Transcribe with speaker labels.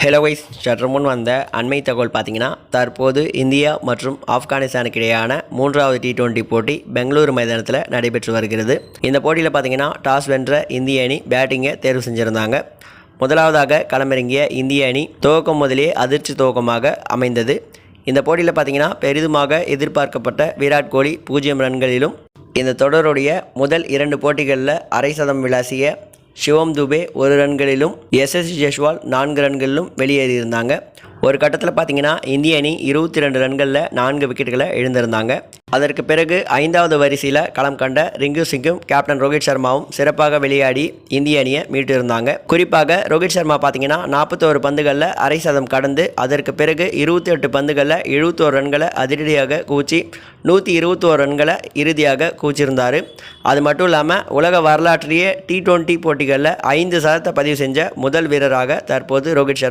Speaker 1: Hello wise சற்று முன் வந்த அண்மை தகவல் பார்த்தீங்கன்னா, தற்போது இந்தியா மற்றும் ஆப்கானிஸ்தானுக்கு இடையான 3வது T20 போட்டி பெங்களூரு மைதானத்தில் நடைபெற்று வருகிறது. இந்த போட்டியில் பார்த்தீங்கன்னா டாஸ் வென்ற இந்திய அணி பேட்டிங்கை தேர்வு செஞ்சுருந்தாங்க. முதலாவதாக களமிறங்கிய இந்திய அணி துவக்கம் முதலே அதிர்ச்சி துவக்கமாக அமைந்தது. இந்த போட்டியில் பார்த்தீங்கன்னா பெரிதுமாக எதிர்பார்க்கப்பட்ட விராட் கோலி 0 ரன்களிலும், இந்த தொடருடைய முதல் 2 போட்டிகளில் அரை சதம் விளாசிய சிவம் துபே 1 ரன்களிலும், எஸ்எஸ்சி ஜெய்ஸ்வால் 4 ரன்களிலும் வெளியேறியிருந்தாங்க. ஒரு கட்டத்தில் பார்த்தீங்கன்னா இந்திய அணி 22 ரன்களில் 4 விக்கெட்டுகளை இழந்திருந்தாங்க. அதற்கு பிறகு 5வது வரிசையில் களம் கண்ட ரிங்கு சிங்கும் கேப்டன் ரோஹித் சர்மாவும் சிறப்பாக விளையாடி இந்திய அணியை மீட்டிருந்தாங்க. குறிப்பாக ரோஹித் சர்மா பார்த்தீங்கன்னா 41 பந்துகளில் அரை சதம் கடந்து, அதற்கு பிறகு 28 பந்துகளில் 71 ரன்களை அதிரடியாக கூச்சி 121 ரன்களை இறுதியாக கூச்சிருந்தார். அது மட்டும் இல்லாமல் உலக வரலாற்றிலேயே T20 போட்டிகளில் 5 சதத்தை பதிவு செஞ்ச முதல் வீரராக தற்போது ரோஹித் சர்மா